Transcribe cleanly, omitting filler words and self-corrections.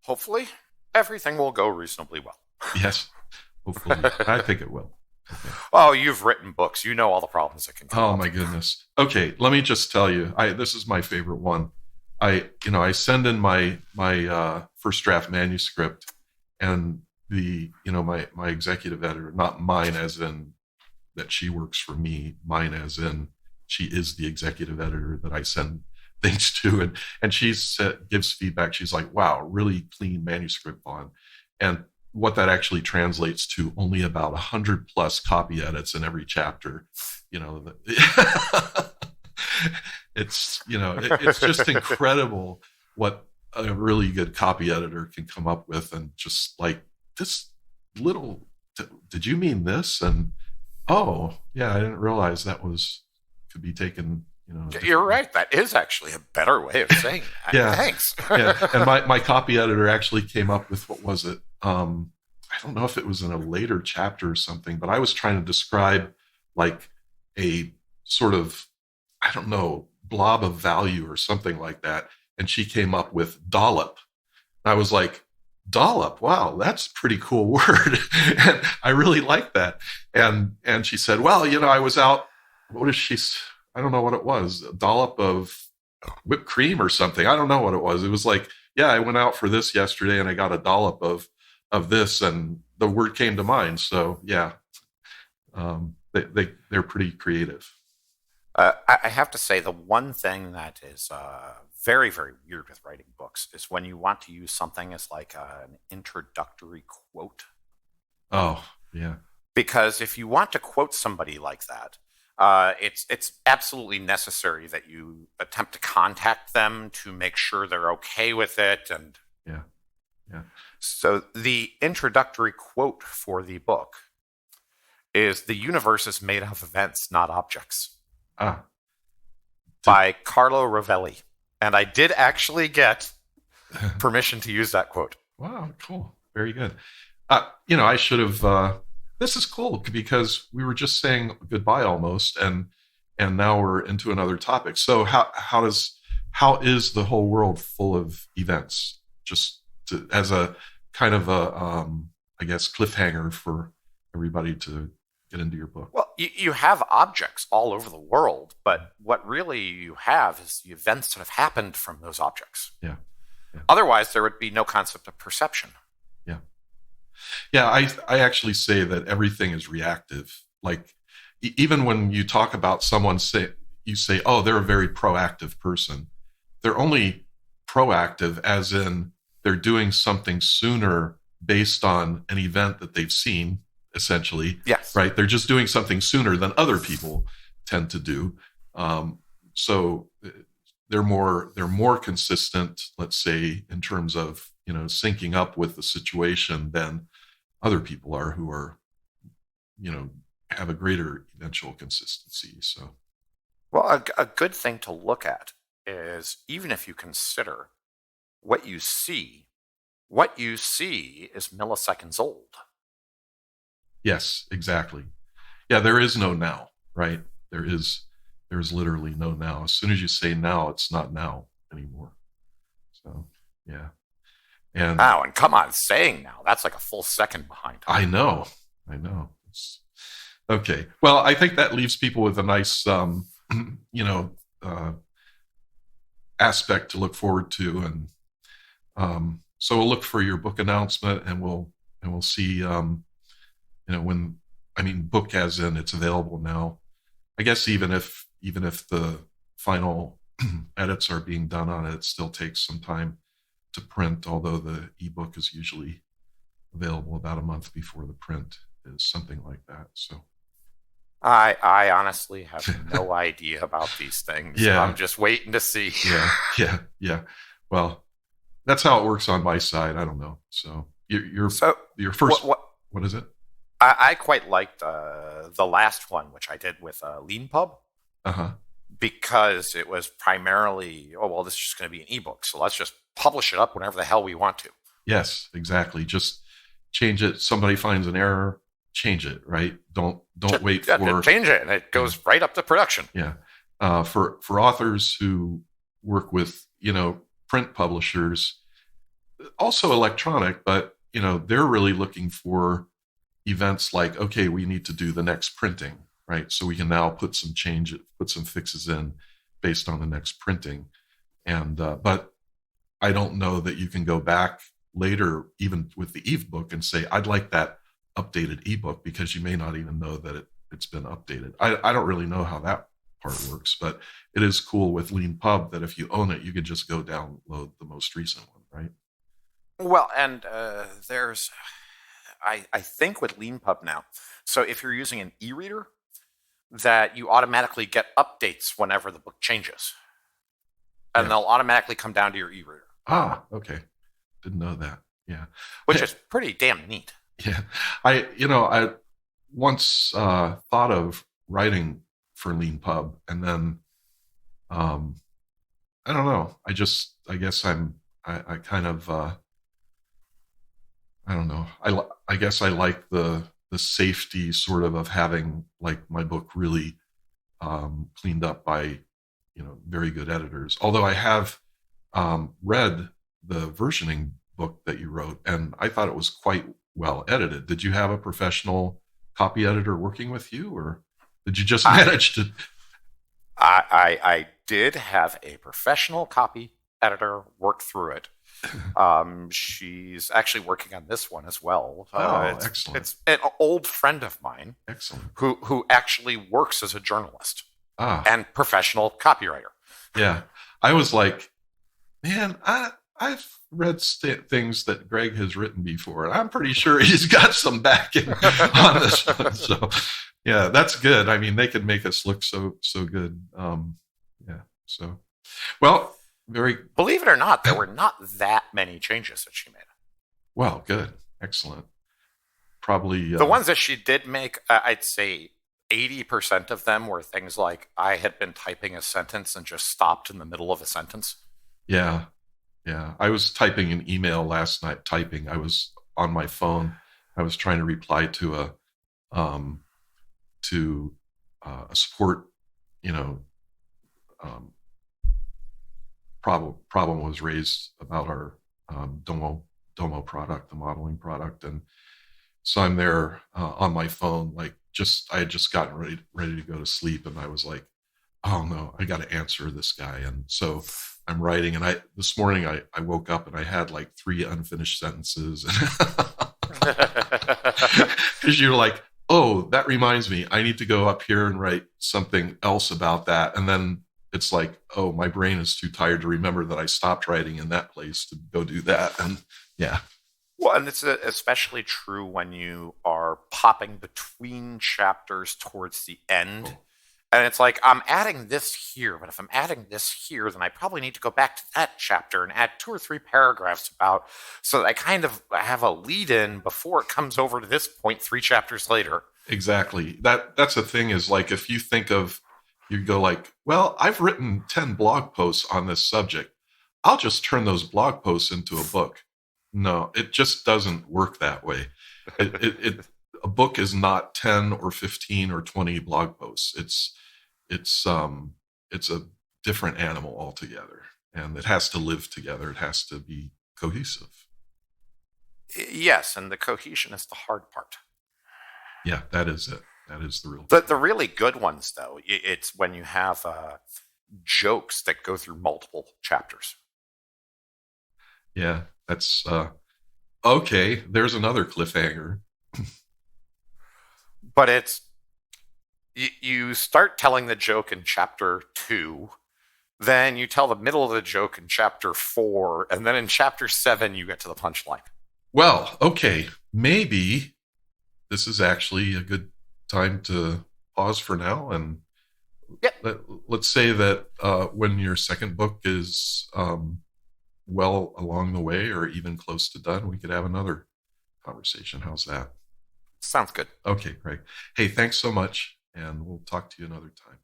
hopefully, everything will go reasonably well. Yes, hopefully. I think it will. Okay. Oh, you've written books. You know all the problems that can come up. Oh my goodness. Okay, let me just tell you. This is my favorite one. I send in my first draft manuscript, and my executive editor, not mine as in that she works for me, mine as in she is the executive editor that I send things to, and she gives feedback. She's like, "Wow, really clean manuscript, Vaughn," and what that actually translates to only about 100 plus copy edits in every chapter. It's just incredible what a really good copy editor can come up with, and just like this little, did you mean this? And oh yeah, I didn't realize that could be taken. You're right. That is actually a better way of saying that. Yeah. Thanks. Yeah. And my copy editor actually came up with, what was it? I don't know if it was in a later chapter or something, but I was trying to describe like a sort of, I don't know, blob of value or something like that. And she came up with dollop. And I was like, dollop, wow, that's a pretty cool word. And I really like that. And she said, well, I was out, I don't know what it was, a dollop of whipped cream or something. I don't know what it was. It was like, yeah, I went out for this yesterday and I got a dollop of this, and the word came to mind. So yeah, they're pretty creative. I have to say, the one thing that is very, very weird with writing books is when you want to use something as like an introductory quote. Oh, yeah. Because if you want to quote somebody like that, it's absolutely necessary that you attempt to contact them to make sure they're okay with it. And yeah. So the introductory quote for the book is, "The universe is made of events, not objects." By Carlo Rovelli. And I did actually get permission to use that quote. Wow, cool. Very good. I should have, this is cool because we were just saying goodbye almost, and now we're into another topic. So how is the whole world full of events? Just as a kind of a, I guess, cliffhanger for everybody to get into your book. Well, you have objects all over the world, but what really you have is the events that have happened from those objects. Yeah. Otherwise, there would be no concept of perception. Yeah, I actually say that everything is reactive. Like, even when you talk about someone, you say, oh, they're a very proactive person. They're only proactive as in they're doing something sooner based on an event that they've seen, essentially. Yes. Right? They're just doing something sooner than other people tend to do. So they're more consistent, let's say, in terms of, syncing up with the situation than other people are, who are, have a greater eventual consistency. So, well, a good thing to look at is, even if you consider what you see is milliseconds old. Yes, exactly. Yeah, there is no now, right? There's literally no now. As soon as you say now, it's not now anymore. So, yeah. And come on, saying now, that's like a full second behind. I know. Okay. Well, I think that leaves people with a nice, aspect to look forward to. And so we'll look for your book announcement, and we'll see, book as in it's available now. I guess even if the final edits are being done on it, it still takes some time to print, although the ebook is usually available about a month before the print is, something like that. So I honestly have no idea about these things. Yeah. I'm just waiting to see. Yeah. Well, that's how it works on my side. I don't know. So your first, what is it? I quite liked the last one, which I did with Lean Pub. Because it was primarily, this is just going to be an ebook, so let's just publish it up whenever the hell we want to. Yes, exactly. Just change it. Somebody finds an error, change it, right? Don't wait for... Change it, and it goes right up to production. Yeah. For authors who work with, print publishers, also electronic, but they're really looking for events like, okay, we need to do the next printing, right? So we can now put some fixes in based on the next printing. And but I don't know that you can go back later, even with the ebook, and say, I'd like that updated ebook, because you may not even know that it's been updated. I don't really know how that part works, but it is cool with LeanPub that if you own it, you can just go download the most recent one, right? Well, and I think with LeanPub now, so if you're using an e-reader, that you automatically get updates whenever the book changes. And they'll automatically come down to your e-reader. Ah, okay. Didn't know that. Yeah. Which is pretty damn neat. Yeah. I once thought of writing for LeanPub, and then I don't know. I guess I kind of I don't know. I guess I like the safety sort of having like my book really cleaned up by very good editors. Although I have read the versioning book that you wrote, and I thought it was quite well edited. Did you have a professional copy editor working with you, or did you just manage to? I did have a professional copy editor work through it. She's actually working on this one as well. Excellent. It's an old friend of mine. Excellent. Who actually works as a journalist and professional copywriter. Yeah. I was like, man, I've read things that Greg has written before, and I'm pretty sure he's got some backing on this one. So, yeah, that's good. I mean, they can make us look so good. Yeah. So, well, believe it or not, there were not that many changes that she made. Well, good. Excellent. Probably the ones that she did make, I'd say 80% of them were things like I had been typing a sentence and just stopped in the middle of a sentence. Yeah. Yeah. I was typing an email last night. I was on my phone. I was trying to reply to a support, problem was raised about our Domo product, the modeling product, and so I'm there on my phone, like I had just gotten ready to go to sleep, and I was like, oh no, I got to answer this guy, and so I'm writing, and this morning I woke up and I had like 3 unfinished sentences, because you're like, oh, that reminds me, I need to go up here and write something else about that, and then it's like, oh, my brain is too tired to remember that I stopped writing in that place to go do that. And yeah. Well, and it's especially true when you are popping between chapters towards the end. Oh. And it's like, I'm adding this here, but if I'm adding this here, then I probably need to go back to that chapter and add 2 or 3 paragraphs so that I kind of have a lead in before it comes over to this point 3 chapters later. Exactly. That's the thing, is like, if you think of, you go like, well, I've written 10 blog posts on this subject. I'll just turn those blog posts into a book. No, it just doesn't work that way. A book is not 10 or 15 or 20 blog posts. It's a different animal altogether, and it has to live together. It has to be cohesive. Yes, and the cohesion is the hard part. Yeah, that is it. That is the real. The really good ones, though, it's when you have jokes that go through multiple chapters. Yeah, that's okay. There's another cliffhanger. But it's you start telling the joke in chapter 2, then you tell the middle of the joke in chapter 4, and then in chapter 7 you get to the punchline. Well, okay, maybe this is actually a good time to pause for now, and let's say that when your second book is well along the way, or even close to done, we could have another conversation. How's that? Sounds good. Okay, great. Hey, thanks so much, and we'll talk to you another time.